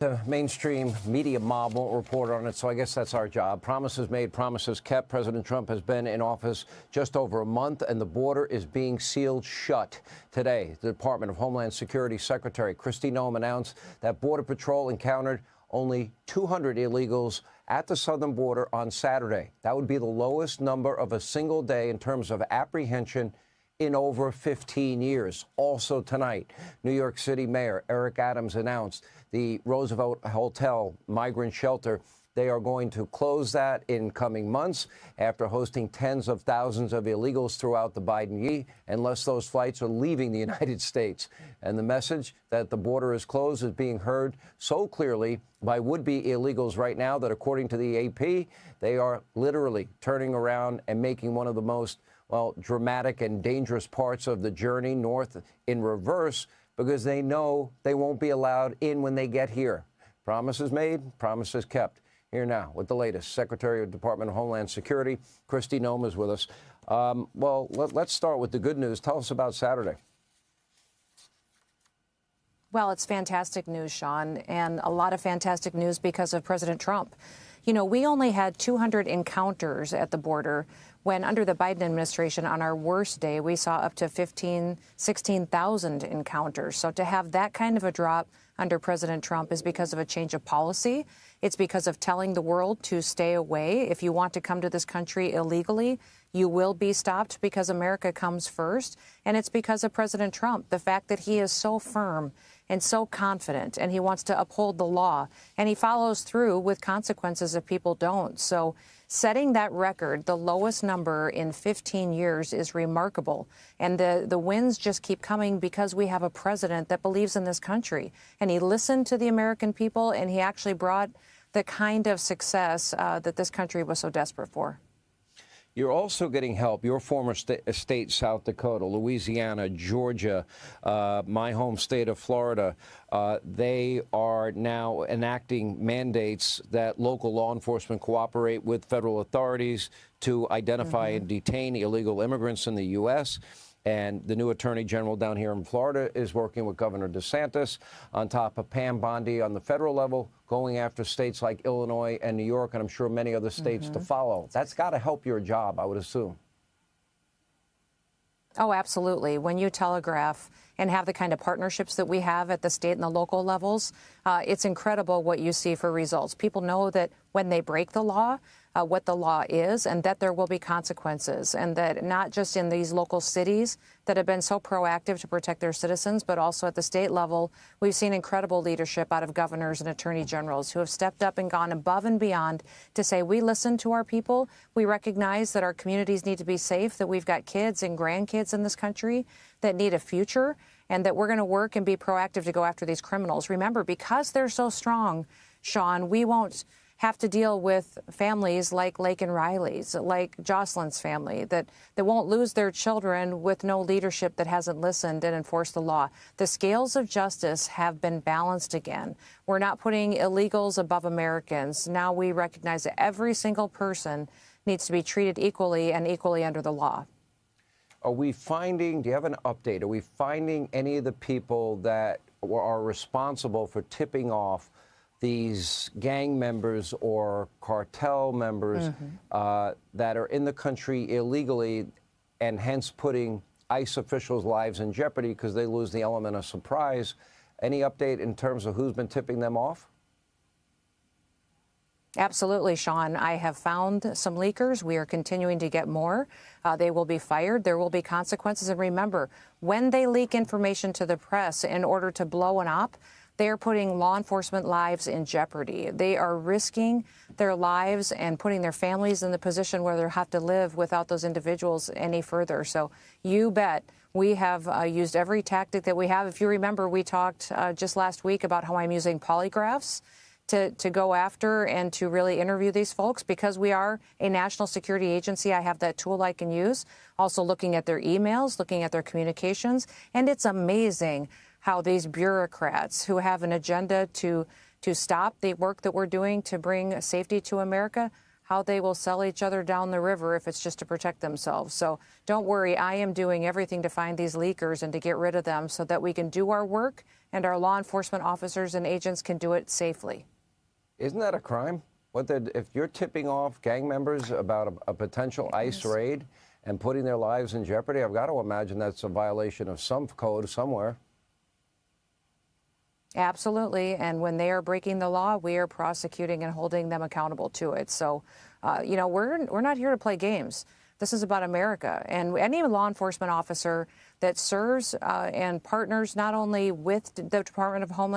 The mainstream media mob won't report on it, so I guess that's our job. Promises made, promises kept. President Trump has been in office just over a month, and the border is being sealed shut. Today, the Department of Homeland Security Secretary Kristi Noem announced that Border Patrol encountered only 200 illegals at the southern border on Saturday. That would be the lowest number of a single day in terms of apprehension in over 15 years. Also tonight, New York City Mayor Eric Adams announced the Roosevelt Hotel migrant shelter. They are going to close that in coming months after hosting tens of thousands of illegals throughout the Biden year, unless those flights are leaving the United States. And the message that the border is closed is being heard so clearly by would-be illegals right now that, according to the AP, they are literally turning around and making one of the most, well, dramatic and dangerous parts of the journey north in reverse, because they know they won't be allowed in when they get here. Promises made, promises kept. Here now with the latest, Secretary of the Department of Homeland Security, Kristi Noem, is with us. Well, let's start with the good news. Tell us about Saturday. Well, it's fantastic news, Sean, and a lot of fantastic news because of President Trump. You know, we only had 200 encounters at the border when under the Biden administration on our worst day, we saw up to 16,000 encounters. So to have that kind of a drop under President Trump is because of a change of policy. It's because of telling the world to stay away. If you want to come to this country illegally, you will be stopped because America comes first. And it's because of President Trump, the fact that he is so firm and so confident, and he wants to uphold the law, and he follows through with consequences if people don't. So setting that record, the lowest number in 15 years, is remarkable. And the wins just keep coming because we have a president that believes in this country. And he listened to the American people, and he actually brought the kind of success that this country was so desperate for. You're also getting help. Your former state, South Dakota, Louisiana, Georgia, my home state of Florida, they are now enacting mandates that local law enforcement cooperate with federal authorities to identify and detain illegal immigrants in the U.S., and the new attorney general down here in Florida is working with Governor DeSantis on top of Pam Bondi on the federal level, going after states like Illinois and New York, and I'm sure many other states to follow. That's got to help your job, I would assume. Oh, absolutely. When you telegraph and have the kind of partnerships that we have at the state and the local levels, it's incredible what you see for results. People know that when they break the law, what the law is, and that there will be consequences, and that not just in these local cities that have been so proactive to protect their citizens, but also at the state level, we've seen incredible leadership out of governors and attorney generals who have stepped up and gone above and beyond to say, we listen to our people, we recognize that our communities need to be safe, that we've got kids and grandkids in this country that need a future, and that we're going to work and be proactive to go after these criminals. Remember, because they're so strong, Sean, we won't have to deal with families like Lake and Riley's, like Jocelyn's family, that won't lose their children with no leadership that hasn't listened and enforced the law. The scales of justice have been balanced again. We're not putting illegals above Americans. Now we recognize that every single person needs to be treated equally and equally under the law. Are we finding, do you have an update? Are we finding any of the people that are responsible for tipping off these gang members or cartel members that are in the country illegally and hence putting ICE officials' lives in jeopardy because they lose the element of surprise? Any update in terms of who's been tipping them off? Absolutely, Sean. I have found some leakers. We are continuing to get more. They will be fired. There will be consequences. And remember, when they leak information to the press in order to blow an op, they are putting law enforcement lives in jeopardy. They are risking their lives and putting their families in the position where they'll have to live without those individuals any further. So you bet we have used every tactic that we have. If you remember, we talked just last week about how I'm using polygraphs to go after and to really interview these folks because we are a national security agency. I have that tool I can use. Also looking at their emails, looking at their communications. And it's amazing how these bureaucrats who have an agenda to stop the work that we're doing to bring safety to America, how they will sell each other down the river if it's just to protect themselves. So don't worry, I am doing everything to find these leakers and to get rid of them so that we can do our work and our law enforcement officers and agents can do it safely. Isn't that a crime? If you're tipping off gang members about a potential ICE raid and putting their lives in jeopardy, I've got to imagine that's a violation of some code somewhere. Absolutely. And when they are breaking the law, we are prosecuting and holding them accountable to it. So, we're not here to play games. This is about America. And any law enforcement officer that serves and partners not only with the Department of Homeland